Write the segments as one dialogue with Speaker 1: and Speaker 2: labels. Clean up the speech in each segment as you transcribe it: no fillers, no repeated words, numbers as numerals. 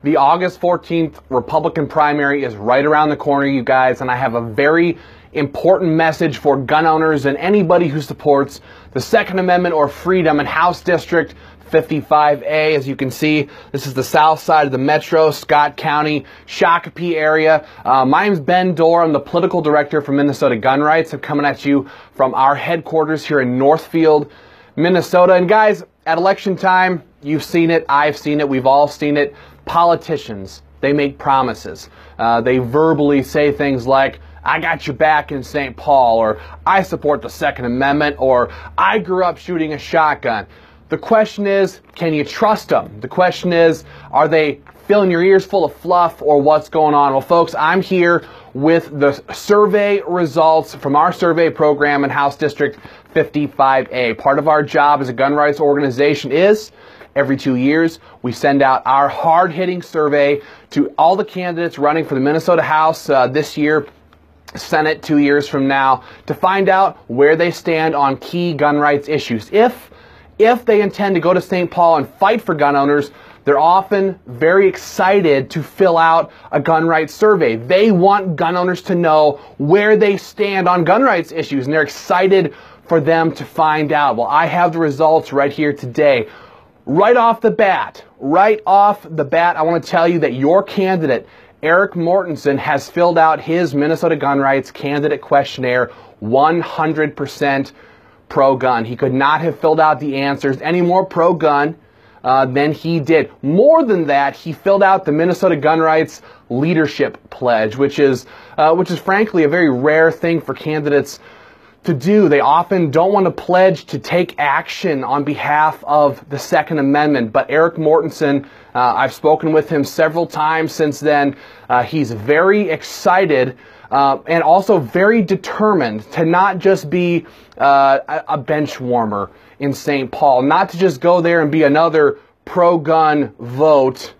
Speaker 1: The August 14th Republican primary is right around the corner, you guys, and I have a very important message for gun owners and anybody who supports the Second Amendment or freedom in House District 55A. As you can see, this is the south side of the metro, Scott County, Shakopee area. My name's Ben Dorr. I'm the political director for Minnesota Gun Rights. I'm coming at you from our headquarters here in Northfield, Minnesota. And guys, at election time, you've seen it, I've seen it, we've all seen it. Politicians, they make promises. They verbally say things like, I got your back in St. Paul, or I support the Second Amendment, or I grew up shooting a shotgun. The question is, can you trust them? The question is, are they filling your ears full of fluff, or what's going on? Well, folks, I'm here with the survey results from our survey program in House District 55A. Part of our job as a gun rights organization is, every 2 years, we send out our hard-hitting survey to all the candidates running for the Minnesota House this year, Senate 2 years from now, to find out where they stand on key gun rights issues. If they intend to go to St. Paul and fight for gun owners, they're often very excited to fill out a gun rights survey. They want gun owners to know where they stand on gun rights issues, and they're excited for them to find out. Well, I have the results right here today. Right off the bat, I want to tell you that your candidate, Erik Mortensen, has filled out his Minnesota Gun Rights candidate questionnaire 100% pro-gun. He could not have filled out the answers any more pro-gun than he did. More than that, he filled out the Minnesota Gun Rights Leadership Pledge, which is frankly a very rare thing for candidates to do. They often don't want to pledge to take action on behalf of the Second Amendment. But Erik Mortensen, I've spoken with him several times since then. He's very excited and also very determined to not just be a bench warmer in St. Paul, not to just go there and be another pro-gun vote,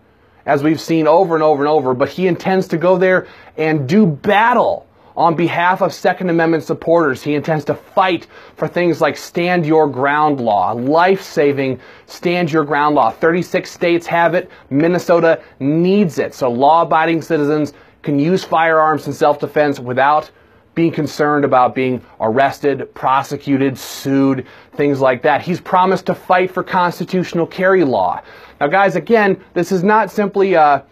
Speaker 1: as we've seen over and over and over, but he intends to go there and do battle on behalf of Second Amendment supporters. He intends to fight for things like stand your ground law, life-saving stand your ground law. 36 states have it. Minnesota needs it. So law-abiding citizens can use firearms in self-defense without being concerned about being arrested, prosecuted, sued, things like that. He's promised to fight for constitutional carry law. Now, guys, again, this is not simply a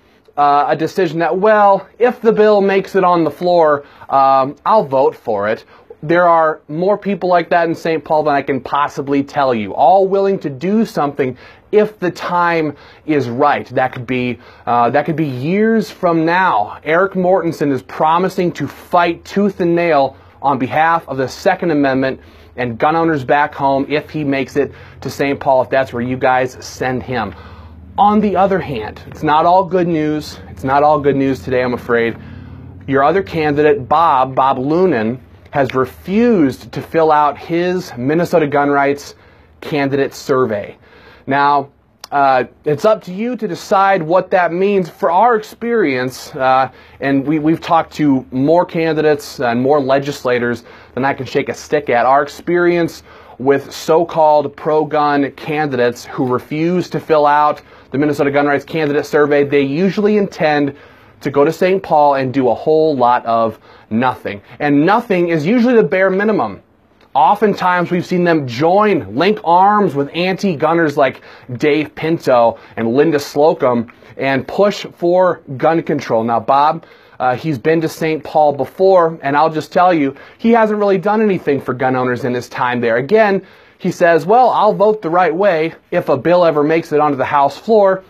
Speaker 1: decision that, well, if the bill makes it on the floor, I'll vote for it. There are more people like that in St. Paul than I can possibly tell you, all willing to do something if the time is right. That could be years from now. Erik Mortensen is promising to fight tooth and nail on behalf of the Second Amendment and gun owners back home if he makes it to St. Paul, if that's where you guys send him. On the other hand, it's not all good news. It's not all good news today, I'm afraid. Your other candidate, Bob Loonan, has refused to fill out his Minnesota Gun Rights candidate survey. Now, it's up to you to decide what that means. For our experience, and we've talked to more candidates and more legislators than I can shake a stick at, our experience with so-called pro-gun candidates who refuse to fill out the Minnesota Gun Rights candidate survey, they usually intend to go to St. Paul and do a whole lot of nothing. And nothing is usually the bare minimum. Oftentimes we've seen them link arms with anti-gunners like Dave Pinto and Linda Slocum and push for gun control. Now, Bob, he's been to St. Paul before, and I'll just tell you, he hasn't really done anything for gun owners in his time there. Again, he says, well, I'll vote the right way if a bill ever makes it onto the House floor.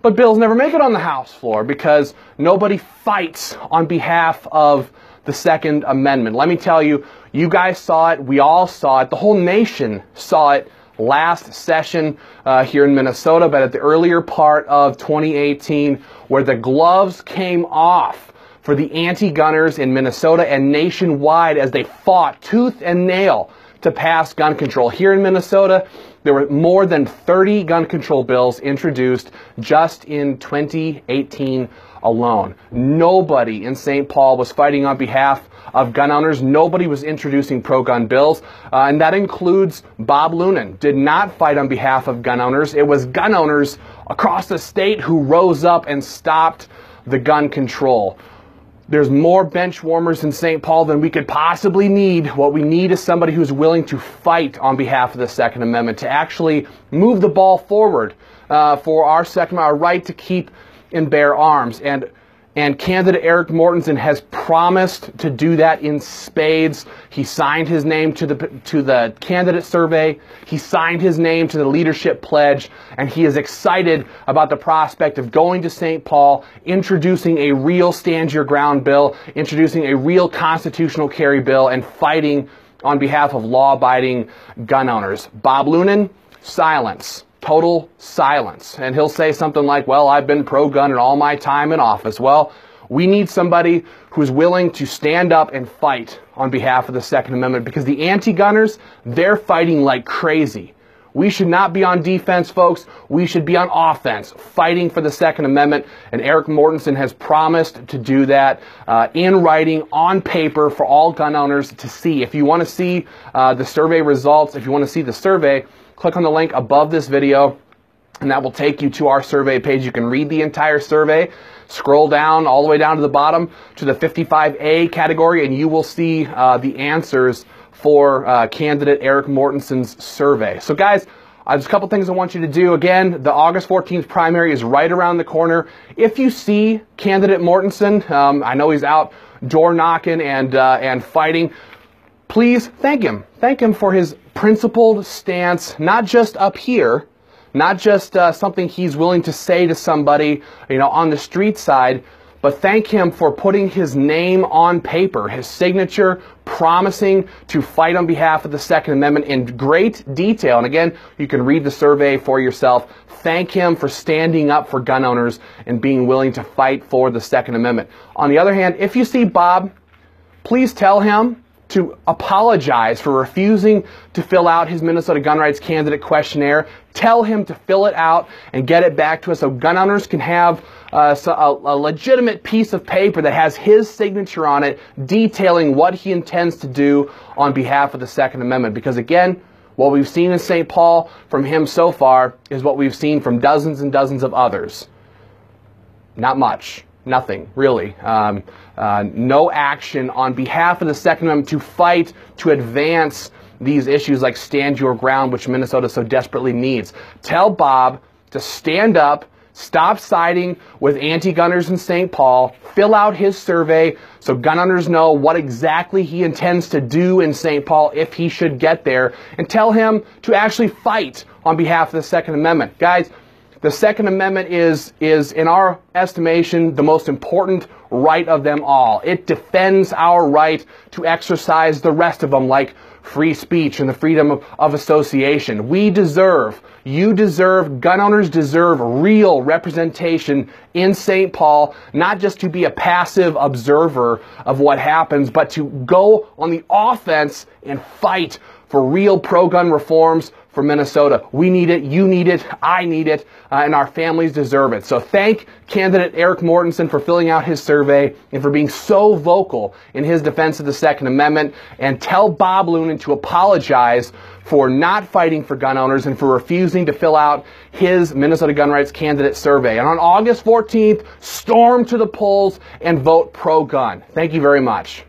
Speaker 1: But bills never make it on the House floor because nobody fights on behalf of the Second Amendment. Let me tell you, you guys saw it, we all saw it, the whole nation saw it last session here in Minnesota, but at the earlier part of 2018, where the gloves came off for the anti-gunners in Minnesota and nationwide as they fought tooth and nail to pass gun control. Here in Minnesota, There were more than 30 gun control bills introduced just in 2018 alone. Nobody in St. Paul was fighting on behalf of gun owners. Nobody was introducing pro-gun bills, and that includes Bob Loonan. Did not fight on behalf of gun owners. It was gun owners across the state who rose up and stopped the gun control. There's more bench warmers in St. Paul than we could possibly need. What we need is somebody who's willing to fight on behalf of the Second Amendment, to actually move the ball forward for our Second Amendment, our right to keep and bear arms. And candidate Erik Mortensen has promised to do that in spades. He signed his name to the candidate survey. He signed his name to the leadership pledge, and he is excited about the prospect of going to St. Paul, introducing a real stand your ground bill, introducing a real constitutional carry bill, and fighting on behalf of law-abiding gun owners. Bob Loonan, silence. Total silence. And he'll say something like, well, I've been pro-gun in all my time in office. Well, we need somebody who's willing to stand up and fight on behalf of the Second Amendment, because the anti-gunners, they're fighting like crazy. We should not be on defense, folks. We should be on offense, fighting for the Second Amendment. And Erik Mortensen has promised to do that in writing, on paper, for all gun owners to see. If you want to see the survey results, if you want to see the survey, click on the link above this video, and that will take you to our survey page. You can read the entire survey, scroll down all the way down to the bottom to the 55A category, and you will see the answers for candidate Erik Mortensen's survey. So guys, there's a couple things I want you to do. Again, the August 14th primary is right around the corner. If you see candidate Mortensen, I know he's out door knocking and fighting, please thank him. Thank him for his principled stance, not just up here, not just something he's willing to say to somebody, on the street side, but thank him for putting his name on paper, his signature, promising to fight on behalf of the Second Amendment in great detail. And again, you can read the survey for yourself. Thank him for standing up for gun owners and being willing to fight for the Second Amendment. On the other hand, if you see Bob, please tell him to apologize for refusing to fill out his Minnesota gun rights candidate questionnaire. Tell him to fill it out and get it back to us so gun owners can have a legitimate piece of paper that has his signature on it, detailing what he intends to do on behalf of the Second Amendment. Because again, what we've seen in St. Paul from him so far is what we've seen from dozens and dozens of others. Not much. Nothing, really. No action on behalf of the Second Amendment to fight, to advance these issues like stand your ground, which Minnesota so desperately needs. Tell Bob to stand up, stop siding with anti-gunners in St. Paul, fill out his survey so gun owners know what exactly he intends to do in St. Paul if he should get there, and tell him to actually fight on behalf of the Second Amendment. Guys, the Second Amendment is, in our estimation, the most important right of them all. It defends our right to exercise the rest of them, like free speech and the freedom of association. We deserve, you deserve, gun owners deserve real representation in St. Paul, not just to be a passive observer of what happens, but to go on the offense and fight for real pro-gun reforms for Minnesota. We need it, you need it, I need it, and our families deserve it. So thank candidate Erik Mortensen for filling out his survey and for being so vocal in his defense of the Second Amendment, and tell Bob Loonan to apologize for not fighting for gun owners and for refusing to fill out his Minnesota gun rights candidate survey. And on August 14th, storm to the polls and vote pro-gun. Thank you very much.